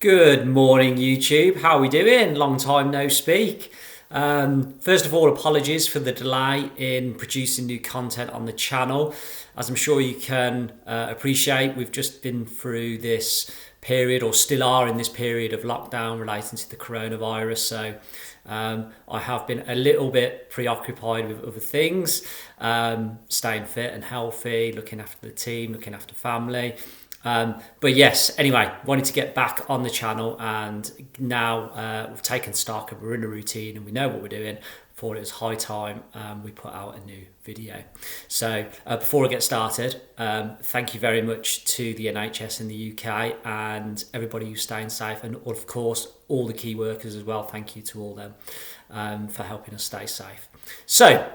Good morning, YouTube. How are we doing? Long time no speak. First of all, apologies for the delay in producing new content on the channel. As I'm sure you can appreciate, we've just been through this period, or still are in this period of lockdown relating to the coronavirus. So I have been a little bit preoccupied with other things, staying fit and healthy, looking after the team, looking after family. But yes, anyway, wanted to get back on the channel, and now we've taken stock and we're in a routine and we know what we're doing. Thought it was high time we put out a new video. So before I get started, thank you very much to the NHS in the UK and everybody who's staying safe, and of course all the key workers as well. Thank you to all them for helping us stay safe. So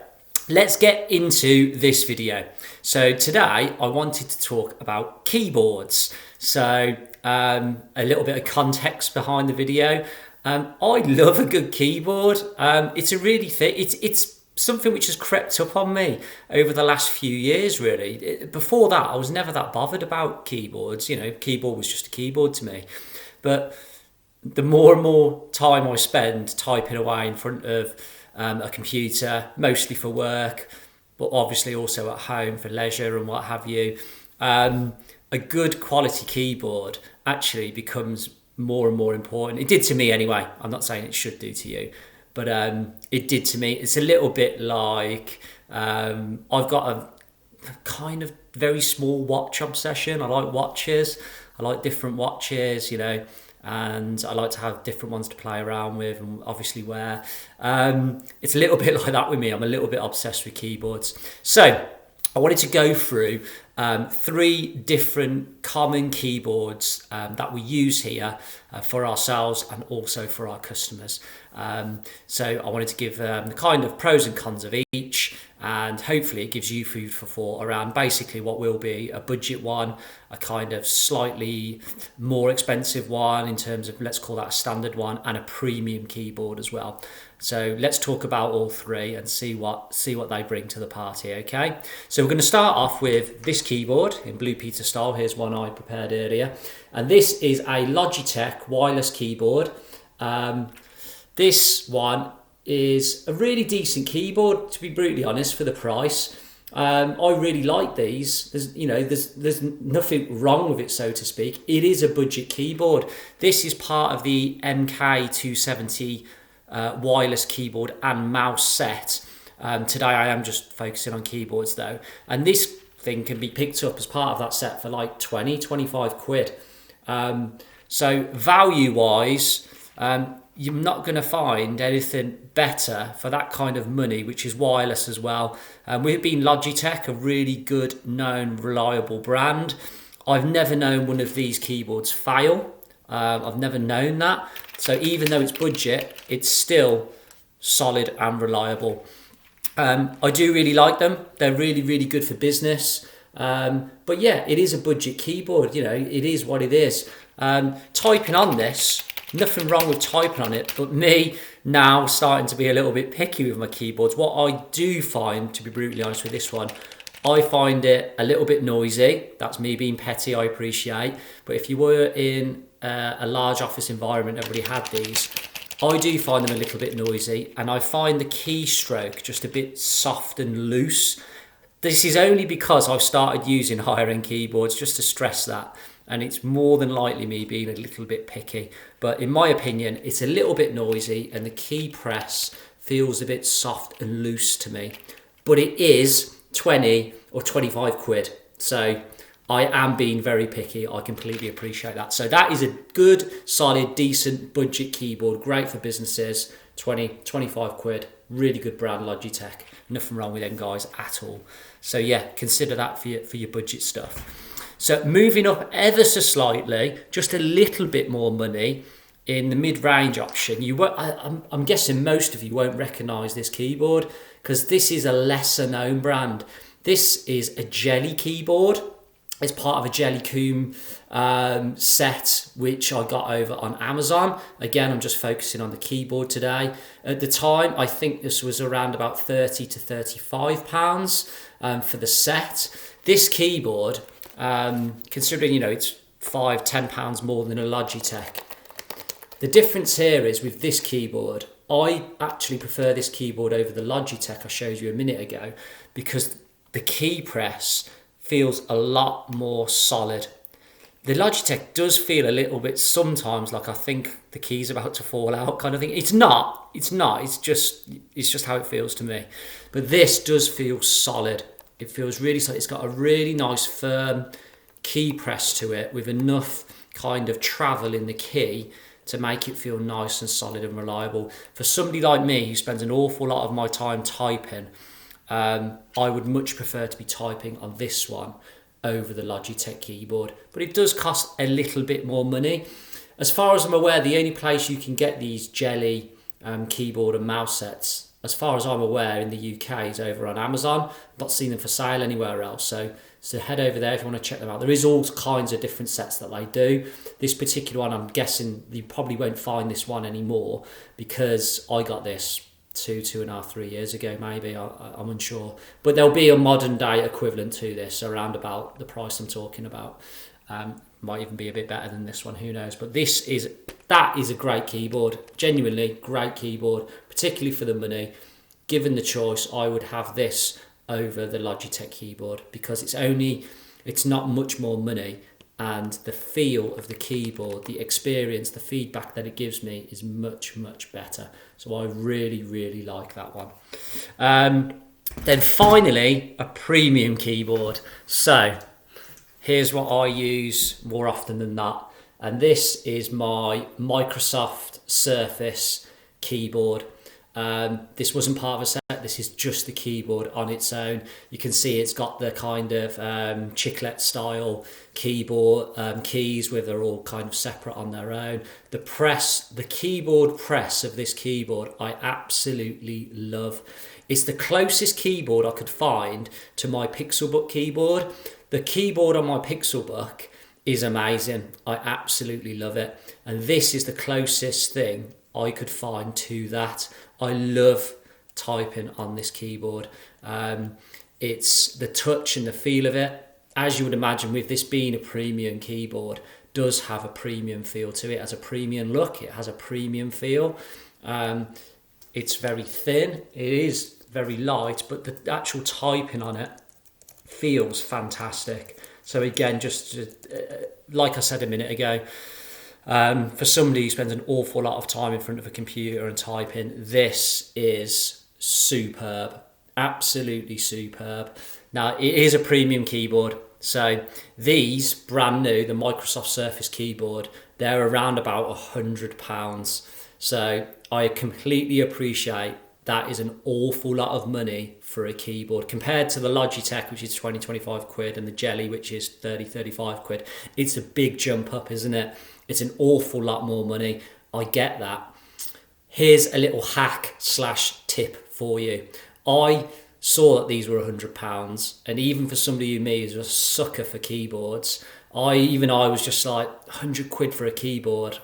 let's get into this video. So today I wanted to talk about keyboards. So a little bit of context behind the video. I love a good keyboard. It's a really it's something which has crept up on me over the last few years, really. Before that, I was never that bothered about keyboards. You know, keyboard was just a keyboard to me. But the more and more time I spend typing away in front of a computer, mostly for work, but obviously also at home for leisure and what have you, a good quality keyboard actually becomes more and more important. It did to me anyway. I'm not saying it should do to you, but it did to me. It's a little bit like I've got a kind of very small watch obsession. I like watches. I like different watches, you know, and I like to have different ones to play around with and obviously wear. It's a little bit like that with me. I'm a little bit obsessed with keyboards. So I wanted to go through 3 different common keyboards that we use here for ourselves and also for our customers. So I wanted to give the kind of pros and cons of each, and hopefully it gives you food for thought around basically what will be a budget one, a kind of slightly more expensive one in terms of, let's call that a standard one, and a premium keyboard as well. So let's talk about all 3 and see what they bring to the party, okay? So we're going to start off with this keyboard in Blue Peter style. Here's one I prepared earlier. And this is a Logitech wireless keyboard. This one is a really decent keyboard, to be brutally honest, for the price. I really like these. There's nothing wrong with it, so to speak. It is a budget keyboard. This is part of the MK270 wireless keyboard and mouse set. Today I am just focusing on keyboards though, and this thing can be picked up as part of that set for like 25 quid. So value wise, you're not going to find anything better for that kind of money, which is wireless as well. We've been Logitech, a really good, known, reliable brand. I've never known one of these keyboards fail. I've never known that. So even though it's budget, it's still solid and reliable. I do really like them. They're really, really good for business. But yeah, it is a budget keyboard. You know, it is what it is. Typing on this, nothing wrong with typing on it, but me now starting to be a little bit picky with my keyboards. What I do find, to be brutally honest with this one, I find it a little bit noisy. That's me being petty, I appreciate. But if you were in a large office environment, everybody had these, I do find them a little bit noisy, and I find the keystroke just a bit soft and loose. This is only because I've started using higher end keyboards, just to stress that. And it's more than likely me being a little bit picky. But in my opinion, it's a little bit noisy and the key press feels a bit soft and loose to me. But it is 20 or 25 quid. So I am being very picky. I completely appreciate that. So that is a good, solid, decent budget keyboard. Great for businesses. 25 quid. Really good brand, Logitech. Nothing wrong with them guys at all. So yeah, consider that for your budget stuff. So moving up ever so slightly, just a little bit more money in the mid-range option. I'm guessing most of you won't recognise this keyboard because this is a lesser known brand. This is a Genny keyboard. It's part of a Jellycomb set, which I got over on Amazon. Again, I'm just focusing on the keyboard today. At the time, I think this was around about £30 to £35 for the set. This keyboard, considering, you know, it's £5-10 more than a Logitech, The difference here is with this keyboard, I actually prefer this keyboard over the Logitech I showed you a minute ago, because the key press feels a lot more solid. The Logitech does feel a little bit sometimes like I think the key's about to fall out kind of thing. It's not, it's just how it feels to me. But this does feel solid. It feels really solid. It's got a really nice firm key press to it with enough kind of travel in the key to make it feel nice and solid and reliable. For somebody like me who spends an awful lot of my time typing, I would much prefer to be typing on this one over the Logitech keyboard, but it does cost a little bit more money. As far as I'm aware, the only place you can get these Genny keyboard and mouse sets, as far as I'm aware, in the UK is over on Amazon. I've not seen them for sale anywhere else, so head over there if you want to check them out. There is all kinds of different sets that they do. This particular one, I'm guessing you probably won't find this one anymore, because I got this 2.5, 3 years ago maybe. I'm unsure, but there'll be a modern day equivalent to this around about the price I'm talking about. Might even be a bit better than this one, who knows. But that is a great keyboard, genuinely great keyboard, particularly for the money. Given the choice, I would have this over the Logitech keyboard, because it's not much more money, and the feel of the keyboard, the experience, the feedback that it gives me is much, much better. So I really, really like that one. Then finally, a premium keyboard. So here's what I use more often than not. And this is my Microsoft Surface keyboard. This wasn't part of a set, this is just the keyboard on its own. You can see it's got the kind of chiclet style keyboard keys, where they're all kind of separate on their own. The keyboard press of this keyboard I absolutely love. It's the closest keyboard I could find to my Pixelbook keyboard. The keyboard on my Pixelbook is amazing. I absolutely love it. And this is the closest thing I could find to that. I love typing on this keyboard. It's the touch and the feel of it. As you would imagine, with this being a premium keyboard, does have a premium feel to it. It has a premium look. It has a premium feel. It's very thin. It is very light, but the actual typing on it feels fantastic. So again, just like I said a minute ago, for somebody who spends an awful lot of time in front of a computer and typing, this is superb, absolutely superb. Now, it is a premium keyboard, so these brand new, the Microsoft Surface keyboard, they're around about £100. So I completely appreciate that is an awful lot of money for a keyboard compared to the Logitech, which is 20-25 quid, and the Genny, which is 30-35 quid. It's a big jump up, isn't it? It's an awful lot more money. I get that. Here's a little hack / tip for you. I saw that these were £100, and even for somebody like me who's a sucker for keyboards, I was just like, 100 quid for a keyboard.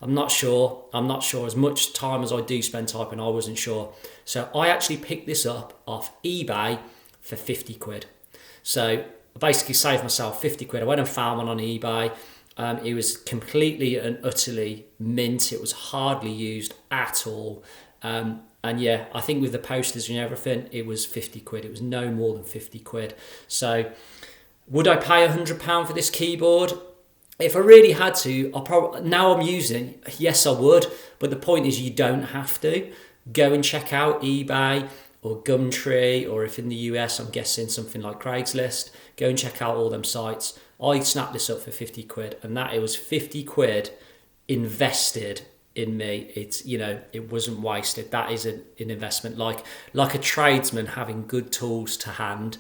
I'm not sure. As much time as I do spend typing, I wasn't sure. So I actually picked this up off eBay for 50 quid. So I basically saved myself 50 quid. I went and found one on eBay. It was completely and utterly mint. It was hardly used at all. And yeah, I think with the postage and everything, it was 50 quid. It was no more than 50 quid. So would I pay £100 for this keyboard? If I really had to, now I'm using, yes, I would. But the point is, you don't have to. Go and check out eBay or Gumtree, or if in the US, I'm guessing something like Craigslist. Go and check out all them sites. I snapped this up for 50 quid, and it was 50 quid invested in me. It wasn't wasted. That is an investment. Like a tradesman having good tools to hand.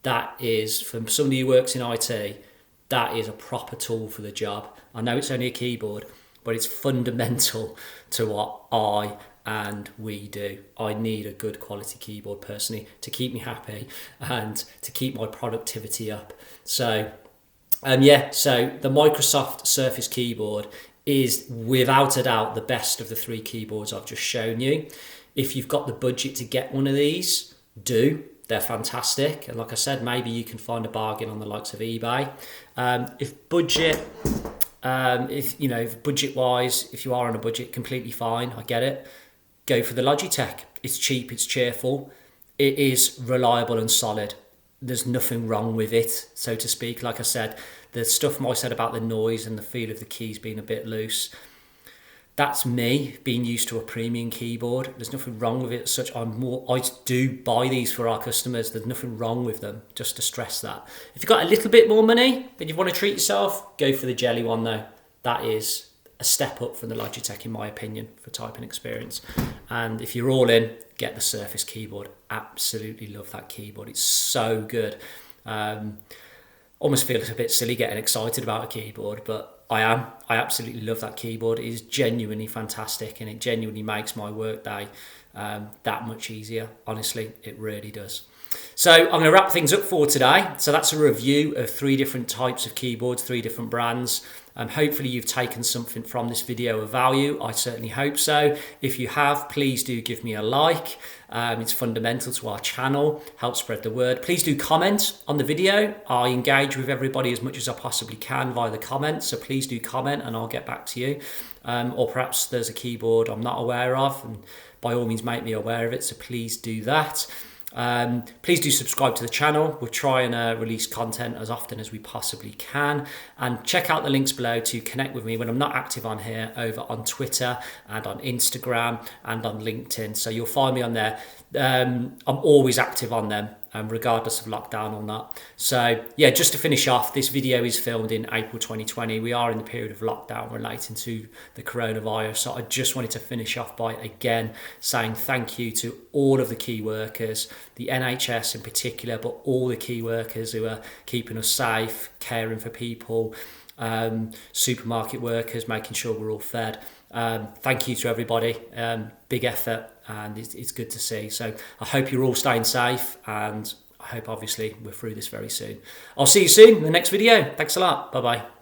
That is, for somebody who works in IT, that is a proper tool for the job. I know it's only a keyboard, but it's fundamental to what I and we do. I need a good quality keyboard personally to keep me happy and to keep my productivity up. So so the Microsoft Surface keyboard is without a doubt the best of the three keyboards I've just shown you. If you've got the budget to get one of these, do. They're fantastic. And like I said, maybe you can find a bargain on the likes of eBay. If budget If you know, budget wise, if you are on a budget, completely fine. I get it. Go for the Logitech. It's cheap, it's cheerful, it is reliable and solid. There's nothing wrong with it, so to speak. Like I said, the stuff I said about the noise and the feel of the keys being a bit loose, that's me being used to a premium keyboard. There's nothing wrong with it as such. I do buy these for our customers. There's nothing wrong with them, just to stress that. If you've got a little bit more money and you want to treat yourself, go for the Jelly one though. That is a step up from the Logitech in my opinion for typing experience. And if you're all in, get the Surface keyboard. Absolutely love that keyboard. It's so good. Almost feel a bit silly getting excited about a keyboard, but I absolutely love that keyboard. It is genuinely fantastic and it genuinely makes my workday that much easier. Honestly, it really does. So I'm going to wrap things up for today. So that's a review of 3 different types of keyboards, 3 different brands. Hopefully you've taken something from this video of value. I certainly hope so. If you have, please do give me a like. It's fundamental to our channel, help spread the word. Please do comment on the video. I engage with everybody as much as I possibly can via the comments, so please do comment and I'll get back to you. Or perhaps there's a keyboard I'm not aware of, and by all means make me aware of it, so please do that. Please do subscribe to the channel. We'll try and release content as often as we possibly can, and check out the links below to connect with me when I'm not active on here, over on Twitter and on Instagram and on LinkedIn. So you'll find me on there. I'm always active on them, regardless of lockdown or not. So yeah, just to finish off, this video is filmed in April 2020. We are in the period of lockdown relating to the coronavirus. So I just wanted to finish off by again saying thank you to all of the key workers, the NHS in particular, but all the key workers who are keeping us safe, caring for people, supermarket workers, making sure we're all fed. Thank you to everybody. Big effort, and it's good to see. So I hope you're all staying safe, and I hope obviously we're through this very soon. I'll see you soon in the next video. Thanks a lot. Bye bye.